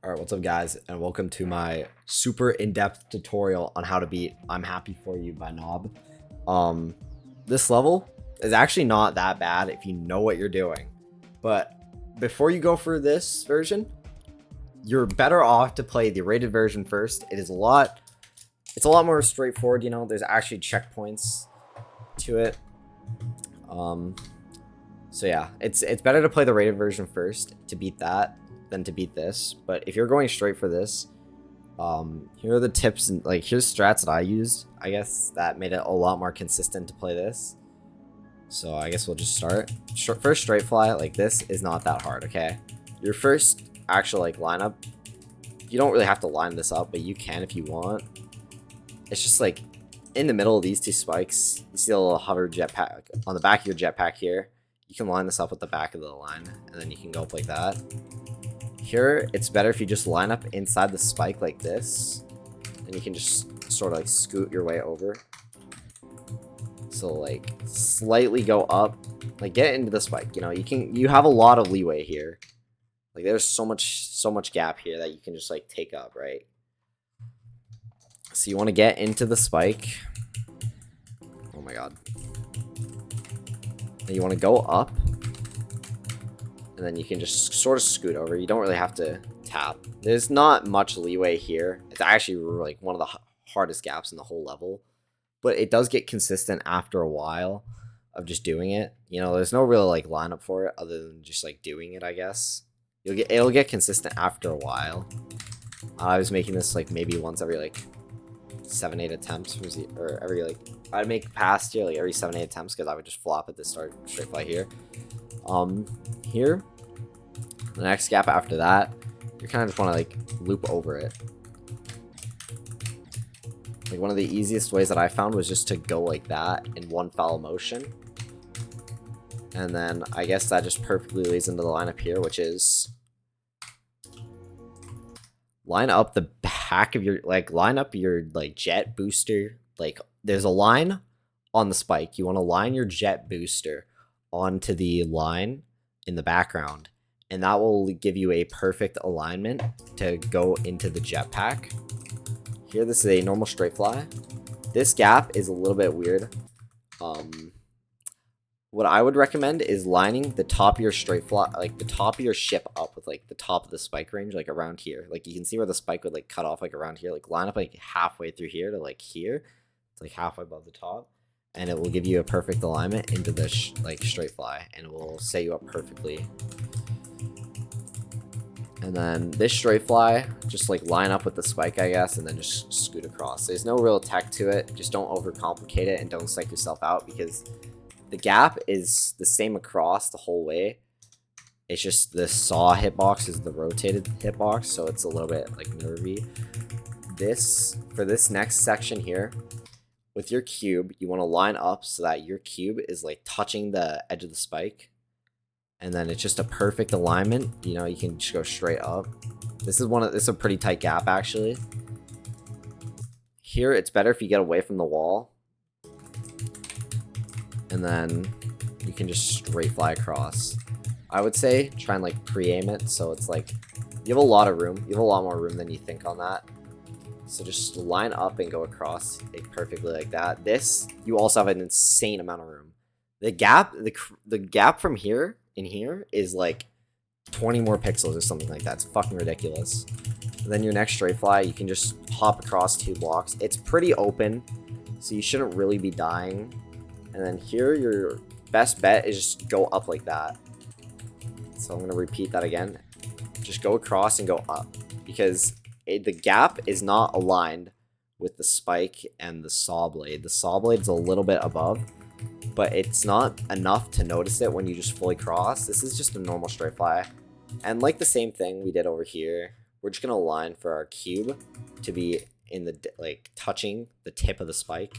Alright, what's up guys, and welcome to my super in-depth tutorial on how to beat I'm Happy For You by Knob. This level is actually not that bad if you know what you're doing. But before you go for this version, you're better off to play the rated version first. It's a lot more straightforward, you know, there's actually checkpoints to it. So yeah, it's better to play the rated version first to beat that than to beat this. But if you're going straight for this, here are the tips and like here's strats that I used, I guess, that made it a lot more consistent to play this. So I guess we'll just start. First straight fly, like this is not that hard, okay? Your first actual like lineup, you don't really have to line this up, but you can if you want. It's just like in the middle of these two spikes, you see a little hover jetpack on the back of your jetpack here. You can line this up with the back of the line, and then you can go up like that. Here, it's better if you just line up inside the spike like this, and you can just sort of like scoot your way over. So like slightly go up, like get into the spike. You know, you have a lot of leeway here. Like there's so much gap here that you can just like take up, right? So you want to get into the spike. Oh my god. And you want to go up. And then you can just sort of scoot over. You don't really have to tap. There's not much leeway here. It's actually like one of the hardest gaps in the whole level. But it does get consistent after a while of just doing it. You know, there's no real like lineup for it other than just like doing it, I guess. It'll get consistent after a while. I was making this like maybe once every like 7-8 attempts, or every like I'd make past here like every 7-8 attempts because I would just flop at the start straight fly here. Here, the next gap after that, you kind of just want to like loop over it. Like one of the easiest ways that I found was just to go like that in one foul motion. And then I guess that just perfectly leads into the lineup here, which is line up the back of your, like line up your like jet booster. Like there's a line on the spike. You want to line your jet booster onto the line in the background, and that will give you a perfect alignment to go into the jetpack. Here, this is a normal straight fly. This gap is a little bit weird. What I would recommend is lining the top of your straight fly, like the top of your ship up with like the top of the spike range, like around here. Like you can see where the spike would like cut off, like around here. Like line up like halfway through here to like here. It's like halfway above the top. And it will give you a perfect alignment into the like straight fly, and it will set you up perfectly. And then this straight fly, just like line up with the spike, I guess, and then just scoot across. There's no real tech to it. Just don't overcomplicate it and don't psych yourself out, because the gap is the same across the whole way. It's just the saw hitbox is the rotated hitbox, so it's a little bit like nervy. For this next section here, with your cube, you want to line up so that your cube is like touching the edge of the spike. And then it's just a perfect alignment. You know, you can just go straight up. This is a pretty tight gap actually. Here, it's better if you get away from the wall. And then you can just straight fly across. I would say try and like pre-aim it so it's like you have a lot of room. You have a lot more room than you think on that. So just line up and go across like perfectly like that. This, you also have an insane amount of room. The gap from here in here is like 20 more pixels or something like that. It's fucking ridiculous. And then your next straight fly, you can just hop across 2 blocks. It's pretty open, so you shouldn't really be dying. And then here, your best bet is just go up like that. So I'm gonna repeat that again. Just go across and go up, because the gap is not aligned with the spike and the saw blade. The saw blade is a little bit above, but it's not enough to notice it when you just fully cross. This is just a normal straight fly. And like the same thing we did over here, we're just gonna align for our cube to be in the like touching the tip of the spike,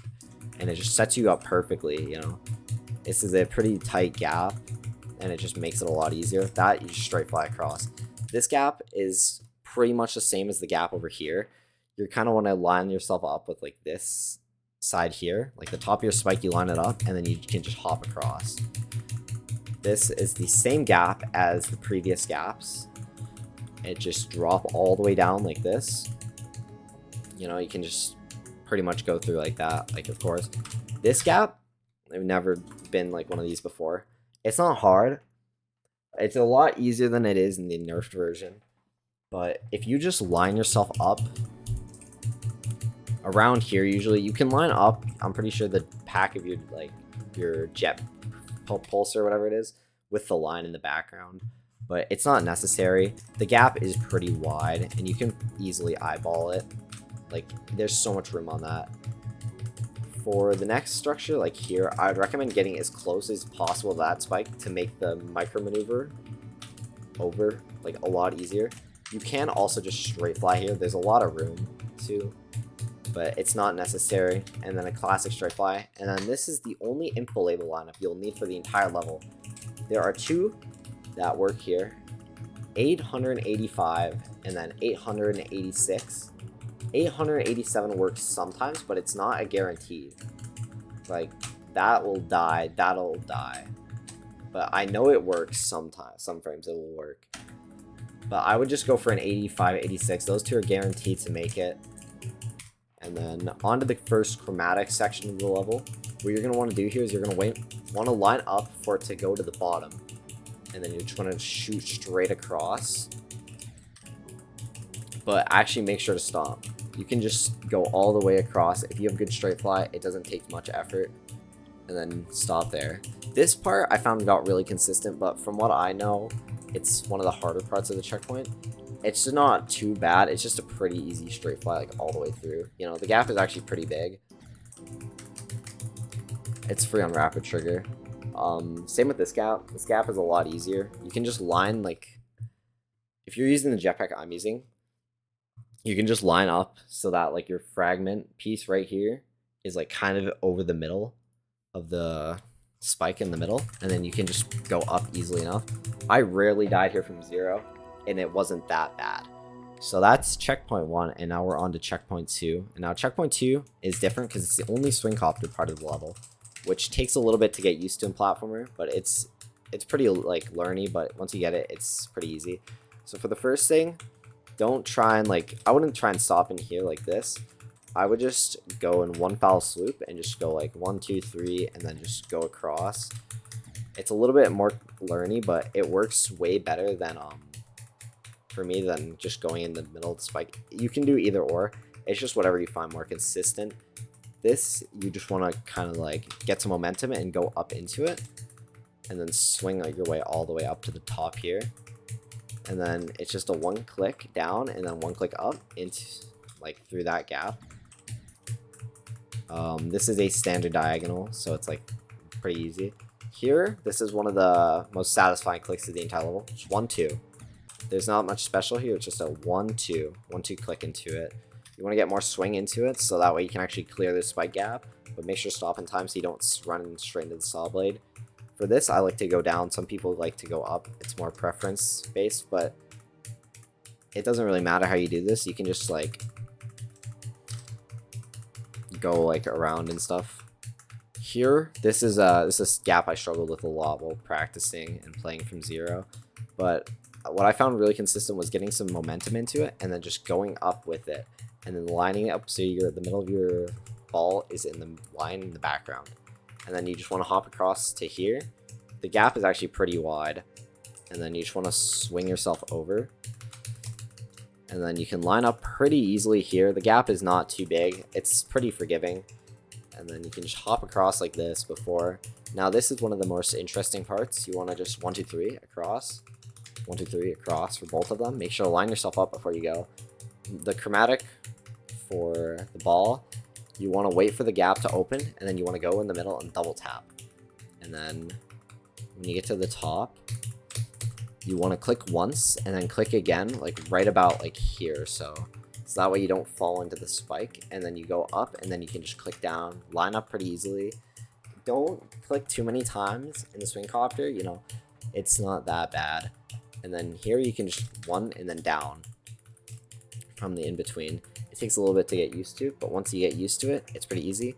and it just sets you up perfectly. You know, this is a pretty tight gap, and it just makes it a lot easier. That you just straight fly across. This gap is pretty much the same as the gap over here. You kind of want to line yourself up with like this side here, like the top of your spike, you line it up, and then you can just hop across. This is the same gap as the previous gaps. it just drop all the way down like this. You know, you can just pretty much go through like that. Like, of course, this gap, I've never been like one of these before. It's not hard. It's a lot easier than it is in the nerfed version. But if you just line yourself up around here, usually you can line up. I'm pretty sure the pack of your jet pulse or whatever it is with the line in the background. But it's not necessary. The gap is pretty wide and you can easily eyeball it. Like, there's so much room on that. For the next structure, like here, I would recommend getting as close as possible to that spike to make the micro maneuver over like a lot easier. You can also just straight fly here. There's a lot of room too, but it's not necessary. And then a classic straight fly. And then this is the only info label lineup you'll need for the entire level. There are two that work here, 885 and then 886. 887 works sometimes, but it's not a guaranteed. Like, that will die, that'll die. But I know it works sometimes. Some frames it will work. But I would just go for an 85, 86. Those two are guaranteed to make it. And then on to the first chromatic section of the level. What you're going to want to do here is you're going to want to line up for it to go to the bottom. And then you just want to shoot straight across. But actually make sure to stop. You can just go all the way across. If you have good straight fly, it doesn't take much effort. And then stop there. This part I found got really consistent, but from what I know, it's one of the harder parts of the checkpoint. It's not too bad. It's just a pretty easy straight fly, like all the way through. You know, the gap is actually pretty big. It's free on rapid trigger. Same with this gap. This gap is a lot easier. You can just line, like, if you're using the jetpack I'm using, you can just line up so that like your fragment piece right here is like kind of over the middle of the spike in the middle, and then you can just go up easily enough. I rarely died here from 0, and it wasn't that bad. So that's checkpoint 1, and now we're on to checkpoint 2. And now checkpoint 2 is different because it's the only swing copter part of the level, which takes a little bit to get used to in platformer, but it's pretty like learny, but once you get it, it's pretty easy. So for the first thing, don't try and like, I wouldn't try and stop in here like this. I would just go in one foul swoop and just go like 1, 2, 3, and then just go across. It's a little bit more learny, but it works way better than for me than just going in the middle of the spike. You can do either or. It's just whatever you find more consistent. This, you just want to kind of like get some momentum and go up into it, and then swing your way all the way up to the top here. And then it's just a 1 click down and then 1 click up into like through that gap. This is a standard diagonal, so it's like pretty easy. Here, this is one of the most satisfying clicks of the entire level. It's 1, 2. There's not much special here. It's just a 1, 2, 1, 2 click into it. You want to get more swing into it, so that way you can actually clear this spike gap. But make sure to stop in time so you don't run straight into the saw blade. For this, I like to go down. Some people like to go up. It's more preference based, but it doesn't really matter how you do this. You can just like go like around and stuff. Here, this is a gap I struggled with a lot while practicing and playing from 0. But what I found really consistent was getting some momentum into it and then just going up with it and then lining it up so the middle of your ball is in the line in the background. And then you just want to hop across to here. The gap is actually pretty wide. And then you just want to swing yourself over. And then you can line up pretty easily here. The gap is not too big. It's pretty forgiving. And then you can just hop across like this before. Now this is one of the most interesting parts. You want to just 1, 2, 3 across. 1, 2, 3 across for both of them. Make sure to line yourself up before you go. The chromatic for the ball, you want to wait for the gap to open, and then you want to go in the middle and double tap. And then when you get to the top, you want to click once and then click again, like right about like here. So that way you don't fall into the spike, and then you go up and then you can just click down, line up pretty easily. Don't click too many times in the swing copter, you know, it's not that bad. And then here you can just 1 and then down from the in-between. It takes a little bit to get used to, but once you get used to it, it's pretty easy.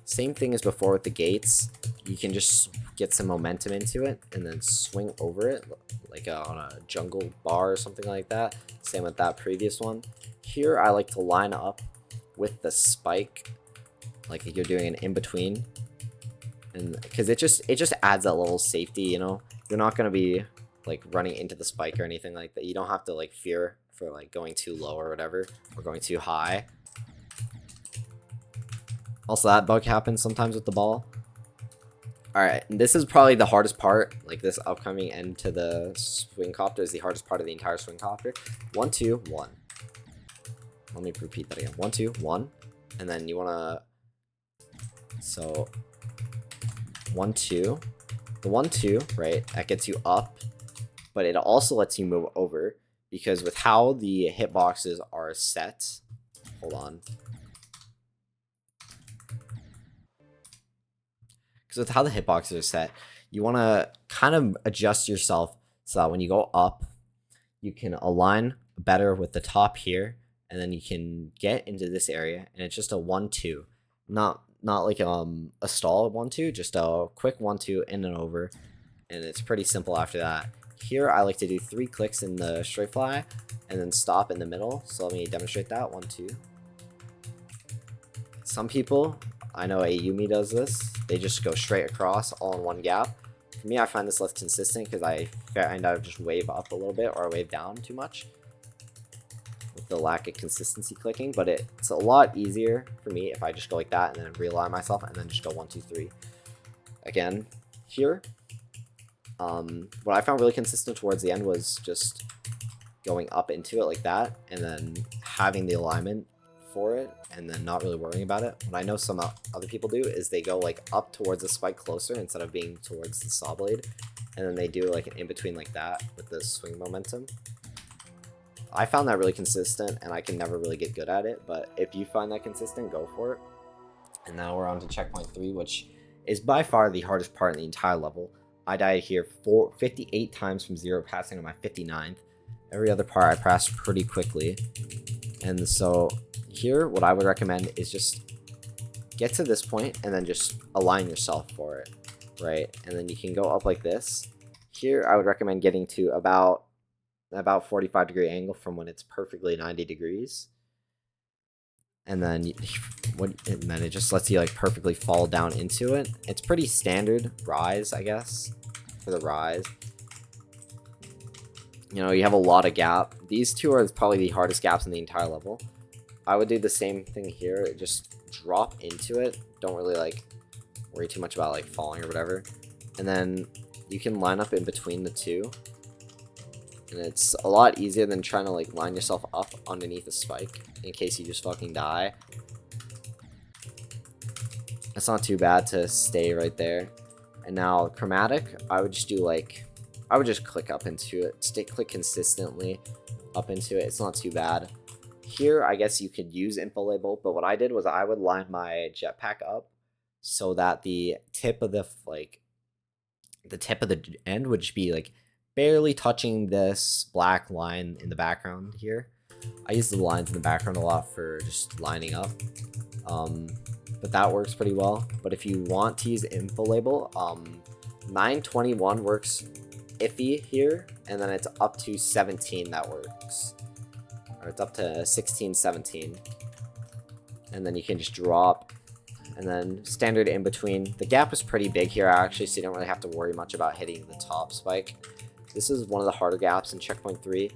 Same thing as before with the gates. you can just get some momentum into it and then swing over it like on a jungle bar or something like that. Same with that previous one. Here I like to line up with the spike like you're doing an in-between, and because it just adds that level of safety, you know. You're not going to be like running into the spike or anything like that. You don't have to like fear for like going too low or whatever, or going too high. Also, that bug happens sometimes with the ball. Alright, this is probably the hardest part. Like, this upcoming end to the swing copter is the hardest part of the entire swing copter. 1, 2, 1. Let me repeat that again. 1, 2, 1. And then you want to... So, 1, 2. The 1, 2, right? That gets you up. But it also lets you move over. Because with how the hitboxes are set... Hold on. Because with how the hitboxes are set, you want to kind of adjust yourself so that when you go up, you can align better with the top here, and then you can get into this area, and it's just a 1-2, not like a stall 1-2, just a quick 1-2 in and over, and it's pretty simple after that. Here I like to do 3 clicks in the straight fly, and then stop in the middle. So let me demonstrate that. 1, 2. Some people, I know Ayumi does this, they just go straight across all in one gap. For me, I find this less consistent because I find I just wave up a little bit or wave down too much with the lack of consistency clicking, but it's a lot easier for me if I just go like that and then realign myself and then just go 1, 2, 3. Again, here, what I found really consistent towards the end was just going up into it like that and then having the alignment for it and then not really worrying about it. What I know some other people do is they go like up towards the spike closer instead of being towards the saw blade, and then they do like an in-between like that with the swing momentum. I found that really consistent and I can never really get good at it, but if you find that consistent, go for it. And now we're on to checkpoint 3, which is by far the hardest part in the entire level. I died here 58 times from 0, passing on my 59th. Every other part I passed pretty quickly. And so here, what I would recommend is just get to this point and then just align yourself for it, right? And then you can go up like this. Here, I would recommend getting to about 45-degree angle from when it's perfectly 90 degrees. And then it just lets you like perfectly fall down into it. It's pretty standard rise, I guess, for the rise. You know, you have a lot of gap. These two are probably the hardest gaps in the entire level. I would do the same thing here, just drop into it. Don't really like worry too much about like falling or whatever. And then you can line up in between the two. And it's a lot easier than trying to like line yourself up underneath a spike in case you just fucking die. It's not too bad to stay right there. And now chromatic, I would just click up into it. Click consistently up into it. It's not too bad. Here, I guess you could use info label, but what I did was I would line my jetpack up so that the tip of the end would just be like barely touching this black line in the background here. I use the lines in the background a lot for just lining up, but that works pretty well. But if you want to use info label, 921 works iffy here, and then it's up to 17 that works. Or it's up to 16, 17. And then you can just drop. And then standard in between. The gap is pretty big here actually, so you don't really have to worry much about hitting the top spike. This is one of the harder gaps in checkpoint 3.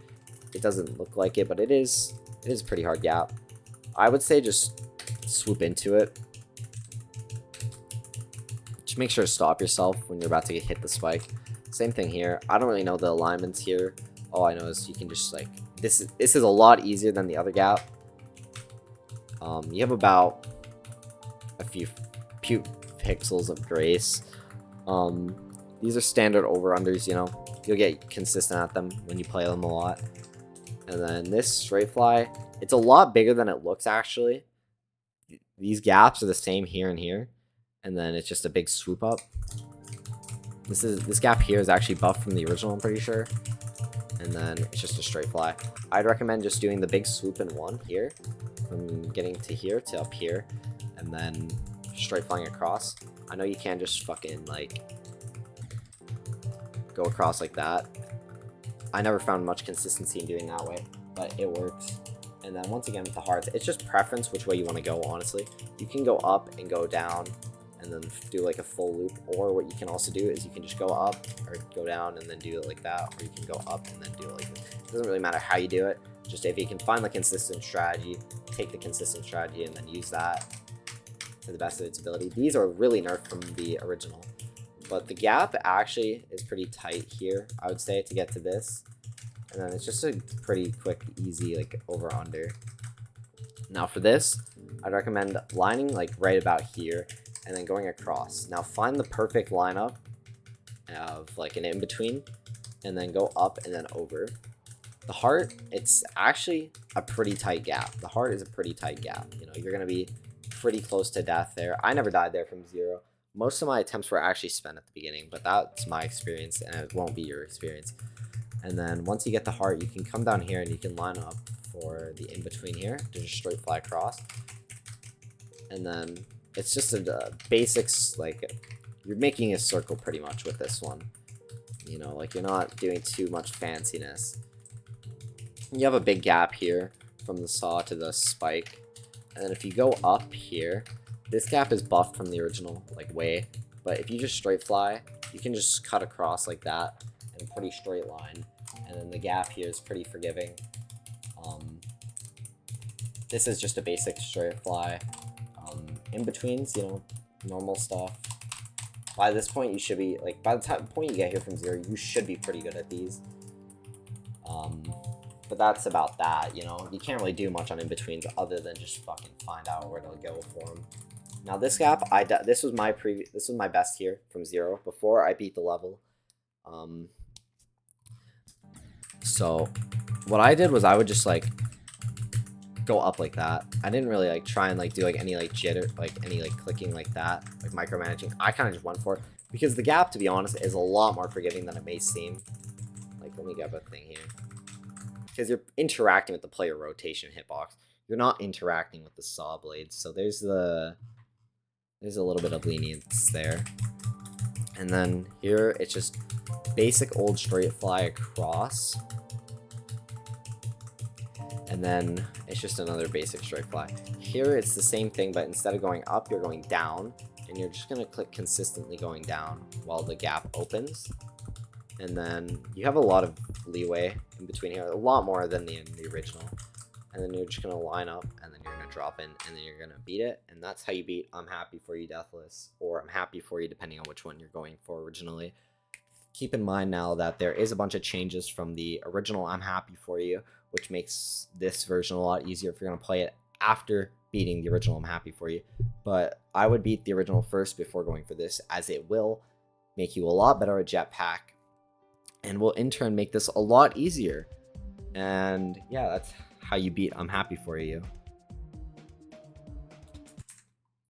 It doesn't look like it, but it is a pretty hard gap. I would say just swoop into it. Just make sure to stop yourself when you're about to hit the spike. Same thing here. I don't really know the alignments here. All I know is you can just like this is a lot easier than the other gap. You have about a few pixels of grace. These are standard over-unders, you know. You'll get consistent at them when you play them a lot. And then this straight fly, it's a lot bigger than it looks actually. These gaps are the same here and here. And then it's just a big swoop up. This gap here is actually buffed from the original, I'm pretty sure. And then it's just a straight fly. I'd recommend just doing the big swoop in one here, from getting to here to up here, and then straight flying across. I know you can't just fucking like go across like that. I never found much consistency in doing that way, but it works. And then once again with the hearts, it's just preference which way you want to go, honestly. You can go up and go down and then do like a full loop, or what you can also do is you can just go up or go down and then do it like that, or you can go up and then do it like this. It doesn't really matter how you do it, just if you can find the consistent strategy, take the consistent strategy and then use that to the best of its ability. These are really nerfed from the original, but the gap actually is pretty tight here, I would say, to get to this. And then it's just a pretty quick, easy, like, over-under. Now for this, I'd recommend lining, like, right about here, and then going across. Now find the perfect lineup of, like, an in-between, and then go up and then over. The heart, it's actually a pretty tight gap. The heart is a pretty tight gap. You know, you're going to be pretty close to death there. I never died there from 0. Most of my attempts were actually spent at the beginning, but that's my experience, and it won't be your experience. And then once you get the heart, you can come down here and you can line up for the in-between here to just straight fly across. And then it's just a basics, like, you're making a circle pretty much with this one. You know, like, you're not doing too much fanciness. You have a big gap here from the saw to the spike. And then if you go up here, this gap is buffed from the original, like, way. But if you just straight fly, you can just cut across like that in a pretty straight line. And then the gap here is pretty forgiving. This is just a basic straight fly. In-betweens, you know, normal stuff. By this point, you should be, like, by the point you get here from 0, you should be pretty good at these. But that's about that, you know. You can't really do much on in-betweens other than just fucking find out where to go for them. Now this gap, this was my best here from 0 before I beat the level. So what I did was I would just like go up like that. I didn't really like try and like do like any like jitter, like any like clicking like that, like micromanaging. I kind of just went for it because the gap, to be honest, is a lot more forgiving than it may seem. Like, let me grab a thing here, because you're interacting with the player rotation hitbox. You're not interacting with the saw blades, so there's a little bit of lenience there. And then here it's just basic old straight fly across. And then it's just another basic straight fly. Here it's the same thing, but instead of going up, you're going down. And you're just going to click consistently going down while the gap opens. And then you have a lot of leeway in between here, a lot more than in the original. And then you're just going to line up, and then you're going to drop in, and then you're going to beat it. And that's how you beat I'm Happy For You Deathless, or I'm Happy For You, depending on which one you're going for originally. Keep in mind now that there is a bunch of changes from the original I'm Happy For You, which makes this version a lot easier if you're going to play it after beating the original I'm Happy For You. But I would beat the original first before going for this, as it will make you a lot better at jetpack, and will in turn make this a lot easier. And yeah, that's how you beat I'm Happy For You.